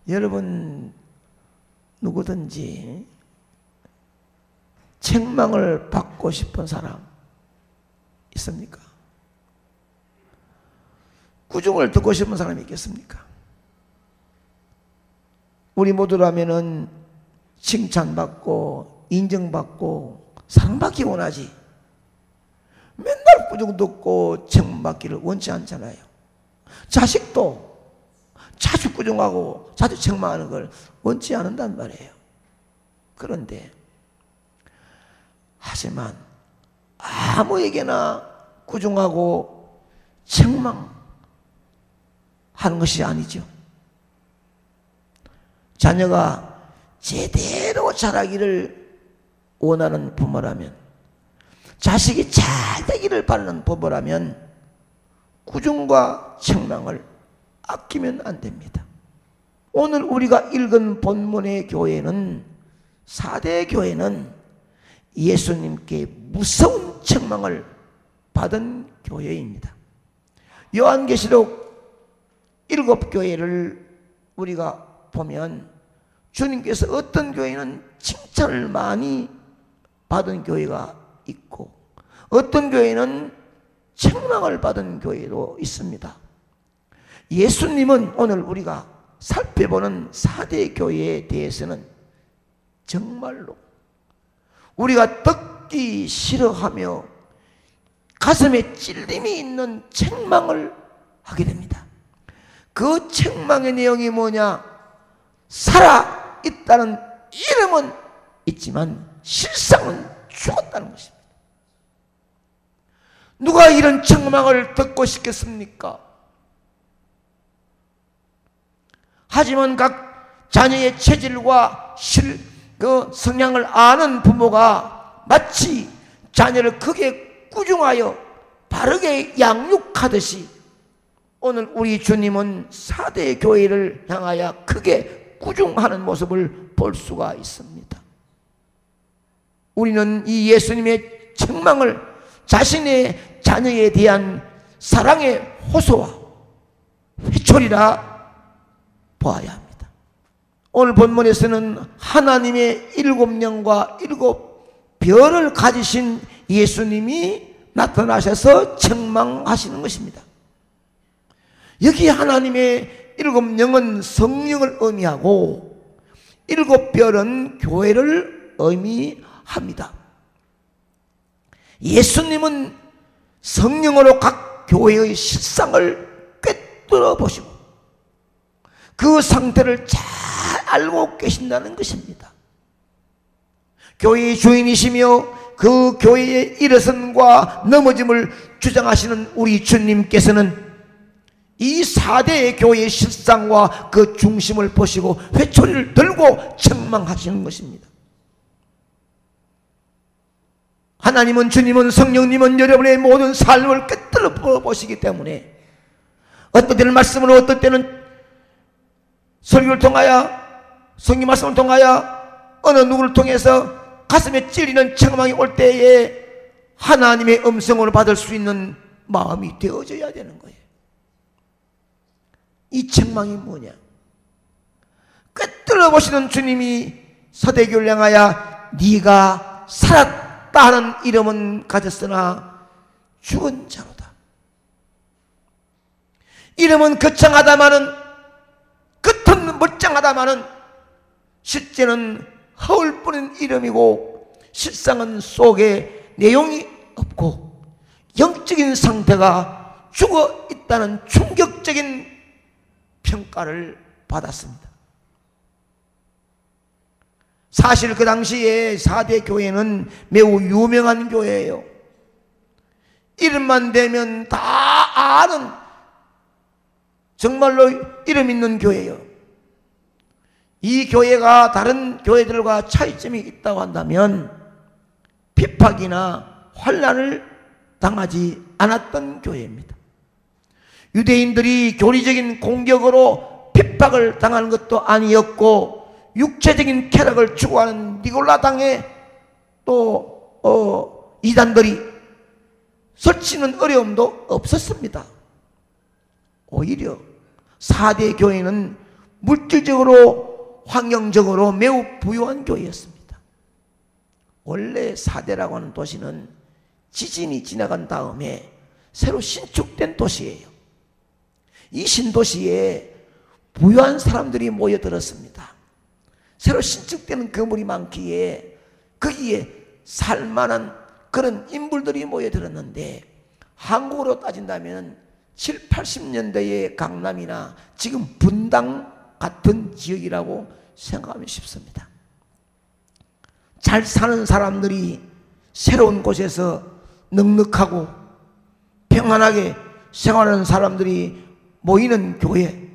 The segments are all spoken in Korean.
여러분 누구든지 책망을 받고 싶은 사람 있습니까? 꾸중을 듣고 싶은 사람이 있겠습니까? 우리 모두라면은 칭찬받고 인정받고 사랑받기 원하지, 맨날 꾸중 듣고 책망받기를 원치 않잖아요. 자식도 자주 꾸중하고 자주 책망하는 걸 원치 않는단 말이에요. 그런데 하지만 아무에게나 꾸중하고 책망하는 것이 아니죠. 자녀가 제대로 자라기를 원하는 부모라면, 자식이 잘 되기를 바라는 부모라면 꾸중과 책망을 아끼면 안 됩니다. 오늘 우리가 읽은 본문의 교회는, 4대 교회는 예수님께 무서운 책망을 받은 교회입니다. 요한계시록 7교회를 우리가 보면 주님께서 어떤 교회는 칭찬을 많이 받은 교회가 있고 어떤 교회는 책망을 받은 교회도 있습니다. 예수님은 오늘 우리가 살펴보는 4대 교회에 대해서는 정말로 우리가 듣기 싫어하며 가슴에 찔림이 있는 책망을 하게 됩니다. 그 책망의 내용이 뭐냐? 살아있다는 이름은 있지만 실상은 죽었다는 것입니다. 누가 이런 책망을 듣고 싶겠습니까? 하지만 각 자녀의 체질과 그 성향을 아는 부모가 마치 자녀를 크게 꾸중하여 바르게 양육하듯이 오늘 우리 주님은 4대 교회를 향하여 크게 꾸중하는 모습을 볼 수가 있습니다. 우리는 이 예수님의 책망을 자신의 자녀에 대한 사랑의 호소와 회초리라 보아야 합니다. 오늘 본문에서는 하나님의 7명과 7별을 가지신 예수님이 나타나셔서 책망하시는 것입니다. 여기 하나님의 7명은 성령을 의미하고 7별은 교회를 의미합니다. 예수님은 성령으로 각 교회의 실상을 꿰뚫어 보시고 그 상태를 잘 알고 계신다는 것입니다. 교회의 주인이시며 그 교회의 일어선과 넘어짐을 주장하시는 우리 주님께서는 이 4대의 교회의 실상과 그 중심을 보시고 회초리를 들고 책망하시는 것입니다. 하나님은, 주님은, 성령님은 여러분의 모든 삶을 꿰뚫어 보시기 때문에 어떤 때는 말씀으로, 어떤 때는 설교를 통하여, 성경 말씀을 통하여, 어느 누구를 통해서 가슴에 찔리는 책망이 올 때에 하나님의 음성을 받을 수 있는 마음이 되어져야 되는 거예요. 이 책망이 뭐냐? 꿰뚫어 보시는 주님이 서대교를 향하여 네가 살았다 하는 이름은 가졌으나 죽은 자로다. 이름은 거창하다마는, 겉은 멀쩡하다마는 실제는 허울뿐인 이름이고 실상은 속에 내용이 없고 영적인 상태가 죽어 있다는 충격적인 평가를 받았습니다. 사실 그 당시에 4대 교회는 매우 유명한 교회예요. 이름만 대면 다 아는 정말로 이름 있는 교회예요. 이 교회가 다른 교회들과 차이점이 있다고 한다면 핍박이나 환난을 당하지 않았던 교회입니다. 유대인들이 교리적인 공격으로 핍박을 당하는 것도 아니었고 육체적인 쾌락을 추구하는 니골라당의 또 이단들이 설치는 어려움도 없었습니다. 오히려 4대 교회는 물질적으로 환경적으로 매우 부유한 교회였습니다. 원래 사대라고 하는 도시는 지진이 지나간 다음에 새로 신축된 도시예요. 이 신도시에 부유한 사람들이 모여들었습니다. 새로 신축되는 건물이 많기에 거기에 살만한 그런 인물들이 모여들었는데, 한국으로 따진다면 7, 80년대의 강남이나 지금 분당 같은 지역이라고 생각하면 쉽습니다. 잘 사는 사람들이 새로운 곳에서 넉넉하고 평안하게 생활하는 사람들이 모이는 교회,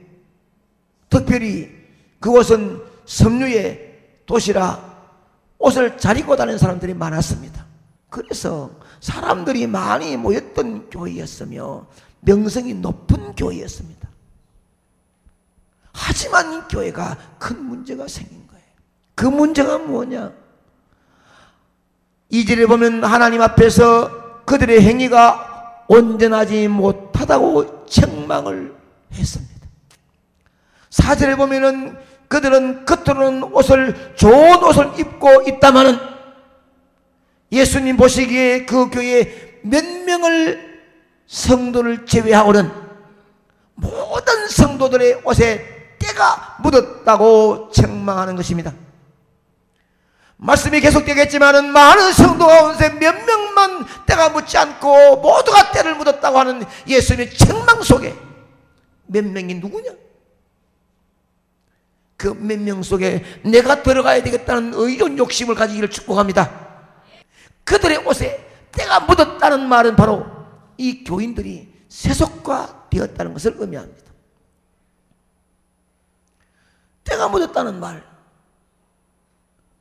특별히 그곳은 섬유의 도시라 옷을 잘 입고 다니는 사람들이 많았습니다. 그래서 사람들이 많이 모였던 교회였으며 명성이 높은 교회였습니다. 하지만 이 교회가 큰 문제가 생긴 거예요. 그 문제가 뭐냐? 2절에 보면 하나님 앞에서 그들의 행위가 온전하지 못하다고 책망을 했습니다. 4절에 보면은 그들은 겉으로는 좋은 옷을 입고 있다마는 예수님 보시기에 그 교회에 몇 명을 성도를 제외하고는 모든 성도들의 옷에 때가 묻었다고 책망하는 것입니다. 말씀이 계속되겠지만은 많은 성도 가운데 몇 명만 때가 묻지 않고 모두가 때를 묻었다고 하는 예수님의 책망 속에 몇 명이 누구냐? 그 몇 명 속에 내가 들어가야 되겠다는 의존 욕심을 가지기를 축복합니다. 그들의 옷에 때가 묻었다는 말은 바로 이 교인들이 세속화 되었다는 것을 의미합니다. 때가 묻었다는 말,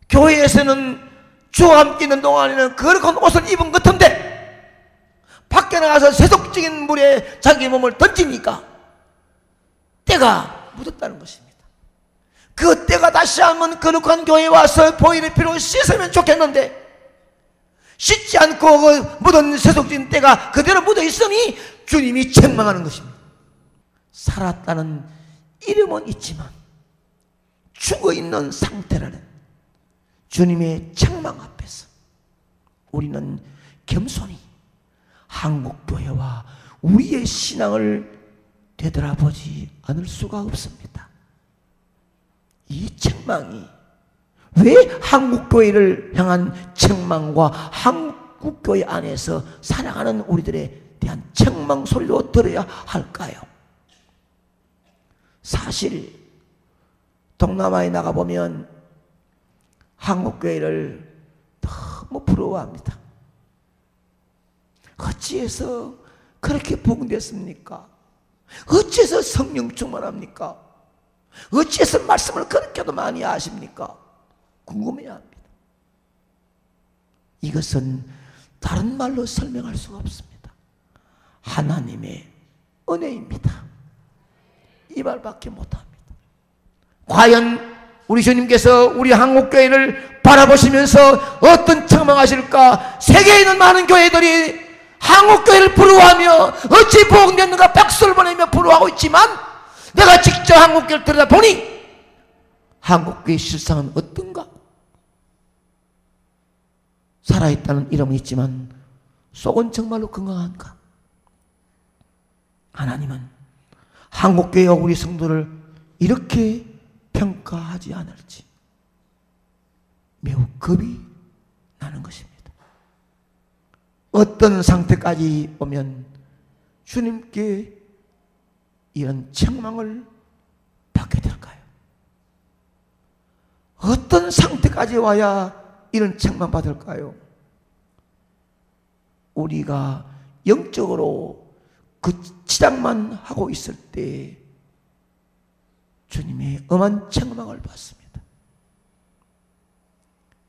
교회에서는 주와 함께 있는 동안에는 거룩한 옷을 입은 것 같은데 밖에 나가서 세속적인 물에 자기 몸을 던지니까 때가 묻었다는 것입니다. 그 때가 다시 한번 거룩한 교회에 와서 보일의 피로 씻으면 좋겠는데 씻지 않고 그 묻은 세속적인 때가 그대로 묻어 있으니 주님이 책망하는 것입니다. 살았다는 이름은 있지만 죽어있는 상태라는 주님의 책망 앞에서 우리는 겸손히 한국교회와 우리의 신앙을 되돌아보지 않을 수가 없습니다. 이 책망이 왜 한국교회를 향한 책망과 한국교회 안에서 살아가는 우리들에 대한 책망 소리로 들어야 할까요? 사실 동남아에 나가보면 한국교회를 너무 부러워합니다. 어찌해서 그렇게 복음됐습니까? 어찌해서 성령 충만합니까? 어찌해서 말씀을 그렇게도 많이 아십니까? 궁금해합니다. 이것은 다른 말로 설명할 수가 없습니다. 하나님의 은혜입니다. 이 말밖에 못합니다. 과연 우리 주님께서 우리 한국교회를 바라보시면서 어떤 책망하실까? 세계에 있는 많은 교회들이 한국교회를 부러워하며 어찌 복음됐는가 박수를 보내며 부러워하고 있지만 내가 직접 한국교회를 들여다보니 한국교회의 실상은 어떤가? 살아있다는 이름은 있지만 속은 정말로 건강한가? 하나님은 한국교회와 우리 성도를 이렇게 평가하지 않을지 매우 겁이 나는 것입니다. 어떤 상태까지 오면 주님께 이런 책망을 받게 될까요? 어떤 상태까지 와야 이런 책망 받을까요? 우리가 영적으로 그 치장만 하고 있을 때 주님의 엄한 책망을 받습니다.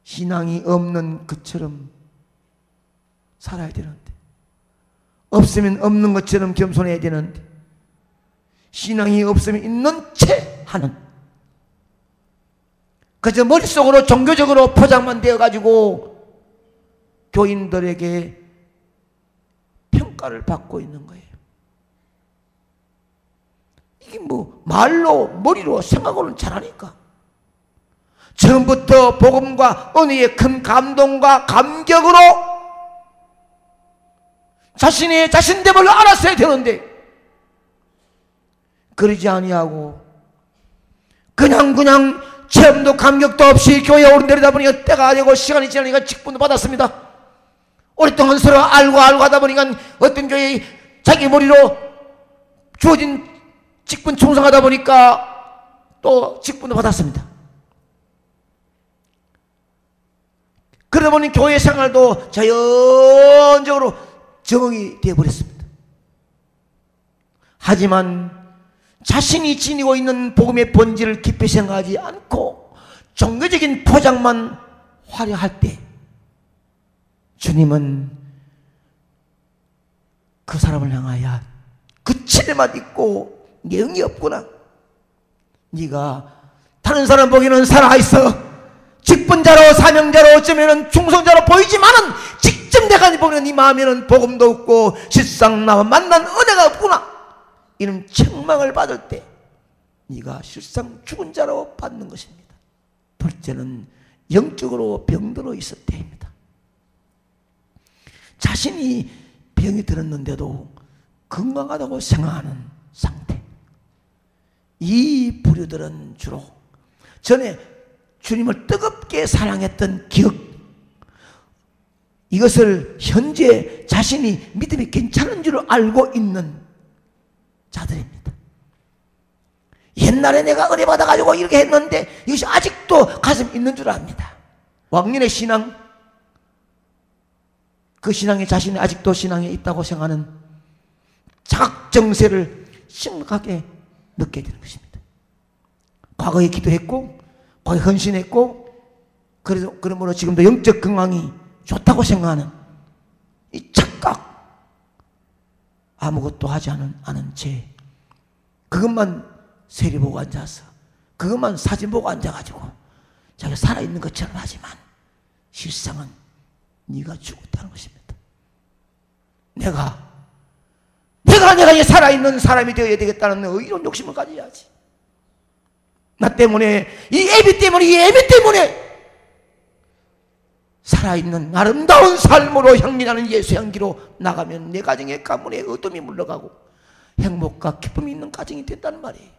신앙이 없는 것처럼 살아야 되는데, 없으면 없는 것처럼 겸손해야 되는데, 신앙이 없으면 있는 채 하는, 그저 머릿속으로 종교적으로 포장만 되어가지고 교인들에게 평가를 받고 있는 거예요. 이게 이게 뭐 말로 머리로 생각으로는 잘하니까 처음부터 복음과 은혜의 큰 감동과 감격으로 자신의 자신됨을 알았어야 되는데 그러지 아니하고 그냥 체험도 감격도 없이 교회에 오르내리다 보니까 때가 되고 시간이 지나니까 직분도 받았습니다. 오랫동안 서로 알고 하다 보니까 어떤 교회에 자기 머리로 주어진 직분 충성하다 보니까 또 직분도 받았습니다. 그러다 보니 교회 생활도 자연적으로 적응이 되어버렸습니다. 하지만 자신이 지니고 있는 복음의 본질을 깊이 생각하지 않고 종교적인 포장만 화려할 때 주님은 그 사람을 향하여 그 치레만 있고 내용이 없구나. 네가 다른 사람 보기에는 살아있어 직분자로 사명자로 어쩌면 충성자로 보이지만은 직접 내가 보는 네 마음에는 복음도 없고 실상 나와 만난 은혜가 없구나. 이런 책망을 받을 때 네가 실상 죽은 자로 받는 것입니다. 둘째는 영적으로 병들어 있을 때입니다. 자신이 병이 들었는데도 건강하다고 생각하는 상태. 이 부류들은 주로 전에 주님을 뜨겁게 사랑했던 기억, 이것을 현재 자신이 믿음이 괜찮은 줄 알고 있는 자들입니다. 옛날에 내가 은혜 받아가지고 이렇게 했는데 이것이 아직도 가슴 있는 줄 압니다. 왕년의 신앙, 그 신앙이 자신이 아직도 신앙에 있다고 생각하는 자각정세를 심각하게 느끼게 되는 것입니다. 과거에 기도했고 과거에 헌신했고 그러므로 지금도 영적 건강이 좋다고 생각하는 이 착각, 아무것도 하지 않은 채 그것만 세리 보고 앉아서 그것만 사진 보고 앉아가지고 자기가 살아있는 것처럼 하지만 실상은 네가 죽었다는 것입니다. 내가 살아있는 사람이 되어야 되겠다는 이런 욕심을 가져야지. 나 때문에 이 애비 때문에 살아있는 아름다운 삶으로 향기나는 예수 향기로 나가면 내 가정의 가문에 어둠이 물러가고 행복과 기쁨이 있는 가정이 된다는 말이에요.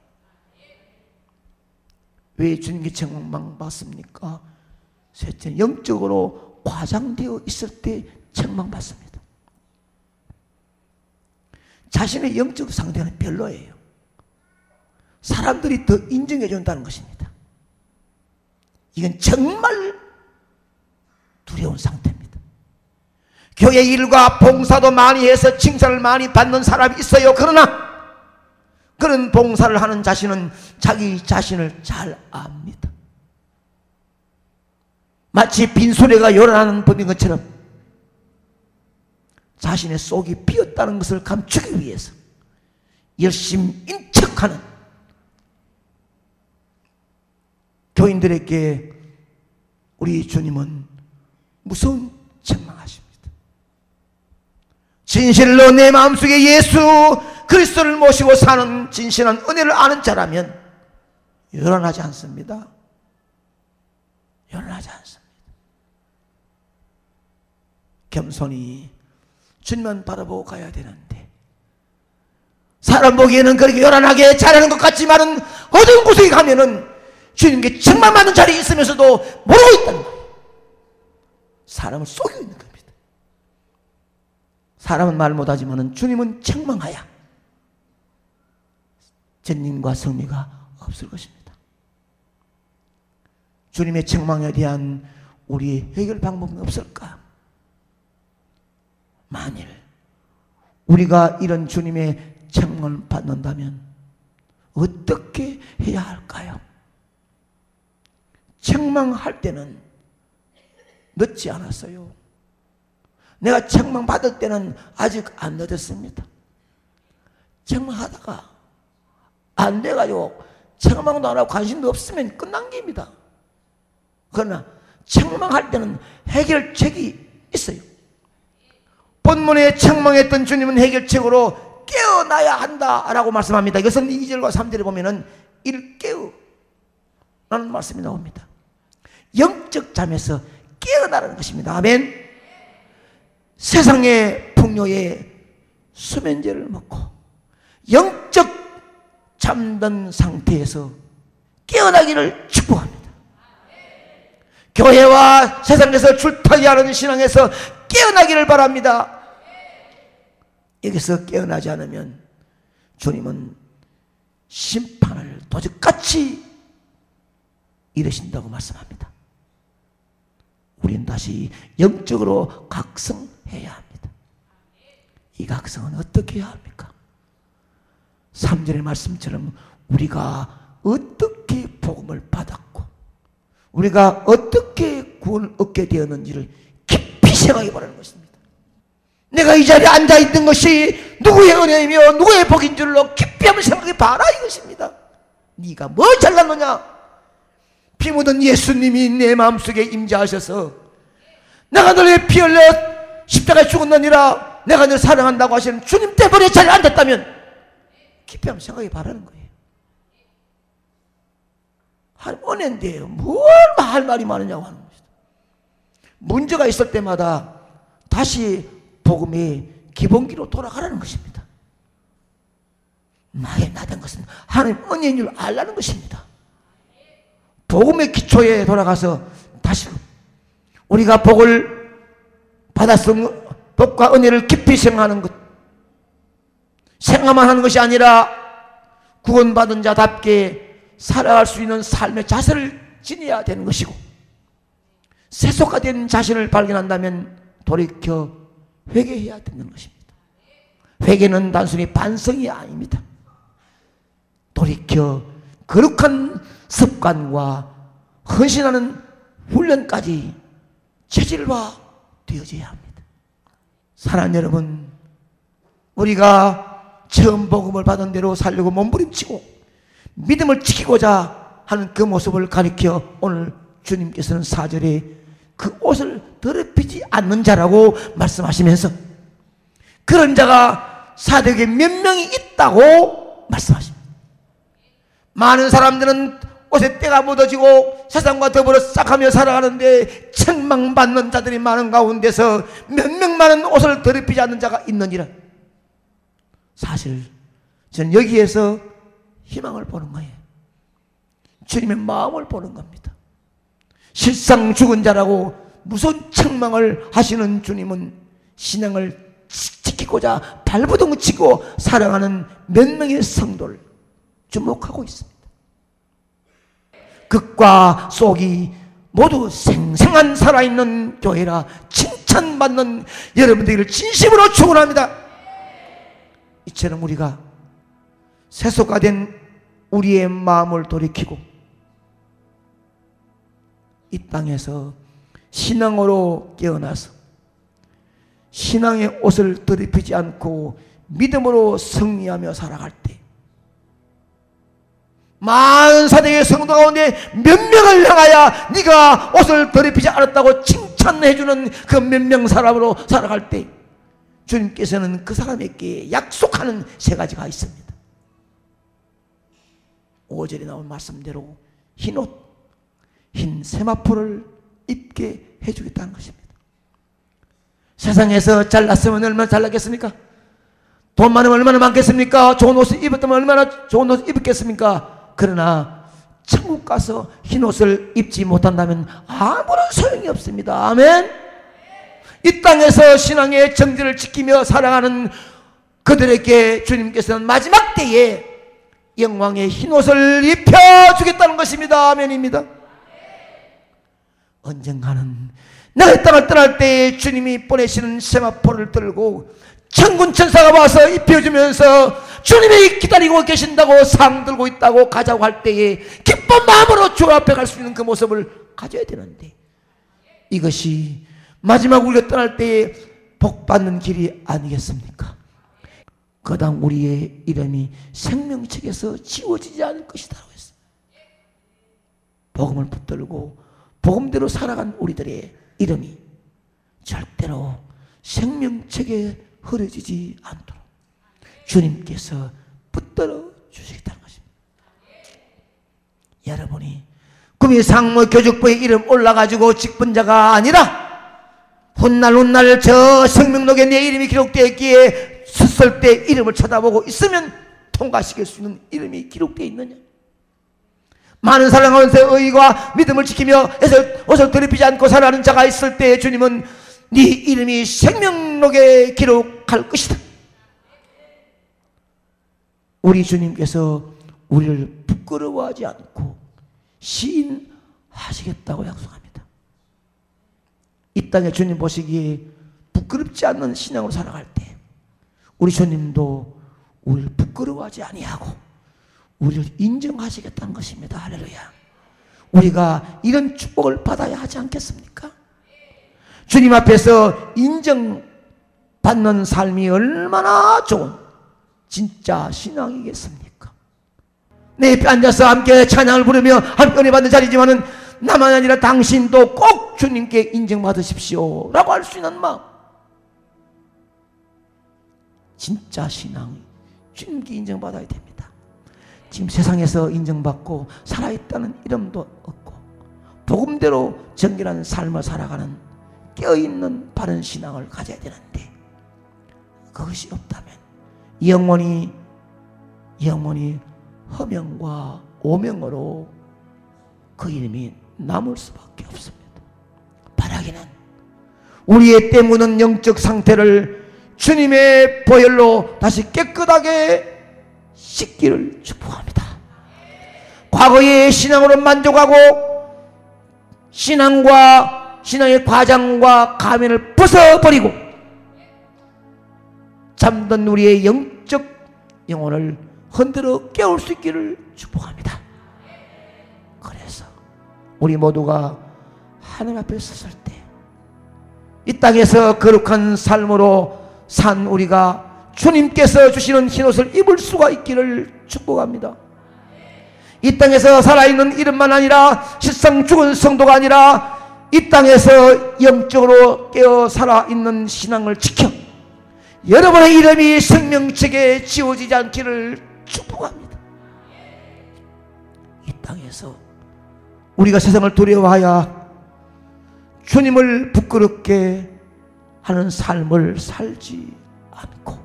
왜 주님께 책망 받습니까? 셋째, 영적으로 과장되어 있을 때 책망 받습니다. 자신의 영적 상태는 별로예요. 사람들이 더 인정해 준다는 것입니다. 이건 정말 두려운 상태입니다. 교회 일과 봉사도 많이 해서 칭찬을 많이 받는 사람이 있어요. 그러나 그런 봉사를 하는 자신은 자기 자신을 잘 압니다. 마치 빈수레가 요란하는 법인 것처럼 자신의 속이 비었다는 것을 감추기 위해서 열심히 인척하는 교인들에게 우리 주님은 무서운 책망하십니다. 진실로 내 마음속에 예수 그리스도를 모시고 사는 진실한 은혜를 아는 자라면 요란하지 않습니다. 요란하지 않습니다. 겸손히 주님만 바라보고 가야 되는데 사람 보기에는 그렇게 요란하게 잘하는 것 같지만은 어두운 곳에 가면은 주님께 책망받는 자리에 있으면서도 모르고 있다는 거예요. 사람을 속이고 있는 겁니다. 사람은 말 못하지만은 주님은 책망하여 전님과 성미가 없을 것입니다. 주님의 책망에 대한 우리의 해결 방법은 없을까? 만일 우리가 이런 주님의 책망을 받는다면 어떻게 해야 할까요? 책망할 때는 늦지 않았어요. 내가 책망받을 때는 아직 안 늦었습니다. 책망하다가 안 돼가지고 책망도 안 하고 관심도 없으면 끝난 겁니다. 그러나 책망할 때는 해결책이 있어요. 본문에 책망했던 주님은 해결책으로 일깨우고 깨어나야 한다라고 말씀합니다. 이것은 2절과 3절에 보면은 일깨우 라는 말씀이 나옵니다. 영적 잠에서 깨어나라는 것입니다. 아멘. 세상의 풍요에 수면제를 먹고 영적 잠든 상태에서 깨어나기를 축복합니다. 교회와 세상에서 줄타기 하는 신앙에서 깨어나기를 바랍니다. 여기서 깨어나지 않으면 주님은 심판을 도적같이 이르신다고 말씀합니다. 우리는 다시 영적으로 각성해야 합니다. 이 각성은 어떻게 해야 합니까? 3절의 말씀처럼 우리가 어떻게 복음을 받았고 우리가 어떻게 구원을 얻게 되었는지를 깊이 생각해 보라는 것입니다. 내가 이 자리에 앉아있는 것이 누구의 은혜이며 누구의 복인 줄로 깊이 한번 생각해 봐라 이것입니다. 네가 뭐 잘났느냐? 피 묻은 예수님이 내 마음속에 임재하셔서 내가 너를 피 흘려 십자가에 죽었느니라 내가 너를 사랑한다고 하시는 주님 때문에 잘 앉았다면 깊이 한번 생각해 봐라는 거예요. 은혜인데 뭘 할 말이 많으냐고 하는 것이다. 문제가 있을 때마다 다시 복음의 기본기로 돌아가라는 것입니다. 나의 나된 것은 하나님 은혜인 줄 알라는 것입니다. 복음의 기초에 돌아가서 다시 우리가 복을 받았으면 복과 은혜를 깊이 생각하는 것, 생각만 하는 것이 아니라 구원받은 자답게 살아갈 수 있는 삶의 자세를 지녀야 되는 것이고, 세속화된 자신을 발견한다면 돌이켜 회개해야 되는 것입니다. 회개는 단순히 반성이 아닙니다. 돌이켜 거룩한 습관과 헌신하는 훈련까지 체질화 되어져야 합니다. 사랑하는 여러분, 우리가 처음 복음을 받은 대로 살려고 몸부림치고 믿음을 지키고자 하는 그 모습을 가리켜 오늘 주님께서는 4절에 그 옷을 더럽히지 않는 자라고 말씀하시면서 그런 자가 사도에게 몇 명이 있다고 말씀하십니다. 많은 사람들은 옷에 때가 묻어지고 세상과 더불어 싹하며 살아가는데 책망받는 자들이 많은 가운데서 몇 명 많은 옷을 더럽히지 않는 자가 있느니라. 사실 저는 여기에서 희망을 보는 거예요. 주님의 마음을 보는 겁니다. 실상 죽은 자라고 무슨 책망을 하시는 주님은 신앙을 지키고자 발버둥 치고 사랑하는 몇 명의 성도를 주목하고 있습니다. 극과 속이 모두 생생한 살아있는 교회라 칭찬받는 여러분들을 진심으로 축원합니다. 이처럼 우리가 세속화된 우리의 마음을 돌이키고 이 땅에서 신앙으로 깨어나서 신앙의 옷을 더럽히지 않고 믿음으로 승리하며 살아갈 때 많은 사대의 성도 가운데 몇 명을 향하여 네가 옷을 더럽히지 않았다고 칭찬해주는 그 몇 명 사람으로 살아갈 때 주님께서는 그 사람에게 약속하는 세 가지가 있습니다. 5절에 나온 말씀대로 흰 옷, 흰 세마포를 입게 해주겠다는 것입니다. 세상에서 잘났으면 얼마나 잘났겠습니까? 돈 많으면 얼마나 많겠습니까? 좋은 옷을 입었다면 얼마나 좋은 옷을 입었겠습니까? 그러나 천국 가서 흰 옷을 입지 못한다면 아무런 소용이 없습니다. 아멘. 이 땅에서 신앙의 정죄를 지키며 살아가는 그들에게 주님께서는 마지막 때에 영광의 흰 옷을 입혀주겠다는 것입니다. 아멘입니다. 언젠가는 내가 이 땅을 떠날 때에 주님이 보내시는 세마포를 들고 천군 천사가 와서 입혀주면서 주님이 기다리고 계신다고 상 들고 있다고 가자고 할 때에 기쁜 마음으로 주 앞에 갈 수 있는 그 모습을 가져야 되는데 이것이 마지막 우리가 떠날 때에 복받는 길이 아니겠습니까? 그다음 우리의 이름이 생명책에서 지워지지 않을 것이다 라고 했어요. 복음을 붙들고 복음대로 살아간 우리들의 이름이 절대로 생명책에 흐려지지 않도록 주님께서 붙들어 주시겠다는 것입니다. 여러분이 구미상무 교직부의 이름 올라가지고 직분자가 아니라 훗날 저 생명록에 내 이름이 기록되었기에 섰을 때 이름을 쳐다보고 있으면 통과시킬 수 있는 이름이 기록되어 있느냐? 많은 사람 가운데 의와 믿음을 지키며 옷을 더럽히지 않고 살아가는 자가 있을 때 주님은 네 이름이 생명록에 기록할 것이다. 우리 주님께서 우리를 부끄러워하지 않고 시인하시겠다고 약속합니다. 이 땅에 주님 보시기에 부끄럽지 않는 신앙으로 살아갈 때 우리 주님도 우리를 부끄러워하지 아니하고 우리를 인정하시겠다는 것입니다. 할렐루야. 우리가 이런 축복을 받아야 하지 않겠습니까? 주님 앞에서 인정받는 삶이 얼마나 좋은 진짜 신앙이겠습니까? 내 옆에 앉아서 함께 찬양을 부르며 함께 은혜 받는 자리지만은 나만 아니라 당신도 꼭 주님께 인정받으십시오 라고 할 수 있는 마음, 진짜 신앙이 주님께 인정받아야 됩니다. 지금 세상에서 인정받고 살아있다는 이름도 없고 복음대로 정결한 삶을 살아가는 깨어있는 바른 신앙을 가져야 되는데 그것이 없다면 영원히 허명과 오명으로 그 이름이 남을 수밖에 없습니다. 바라기는 우리의 때 묻은 영적 상태를 주님의 보혈로 다시 깨끗하게 씻기를 축복합니다. 과거의 신앙으로 만족하고 신앙의 과장과 가면을 벗어버리고 잠든 우리의 영적 영혼을 흔들어 깨울 수 있기를 축복합니다. 그래서 우리 모두가 하나님 앞에 섰을 때 이 땅에서 거룩한 삶으로 산 우리가 주님께서 주시는 흰옷을 입을 수가 있기를 축복합니다. 이 땅에서 살아있는 이름만 아니라 실상 죽은 성도가 아니라 이 땅에서 영적으로 깨어 살아있는 신앙을 지켜 여러분의 이름이 생명책에 지워지지 않기를 축복합니다. 이 땅에서 우리가 세상을 두려워하여 주님을 부끄럽게 하는 삶을 살지 않고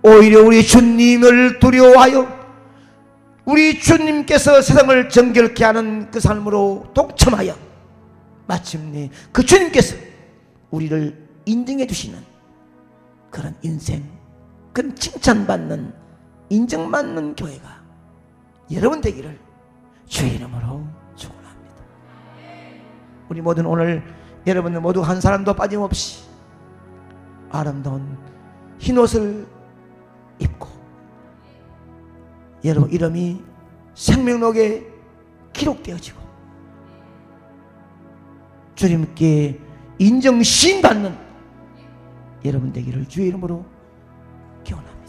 오히려 우리 주님을 두려워하여 우리 주님께서 세상을 정결케 하는 그 삶으로 동참하여 마침내 그 주님께서 우리를 인정해 주시는 그런 인생, 그런 칭찬받는 인정받는 교회가 여러분 되기를 주의 이름으로 축원합니다. 우리 모두는 오늘 여러분들 모두 한 사람도 빠짐없이 아름다운 흰옷을 입고 여러분 이름이 생명록에 기록되어지고 주님께 인정 시인받는 여러분 되기를 주의 이름으로 기원합니다.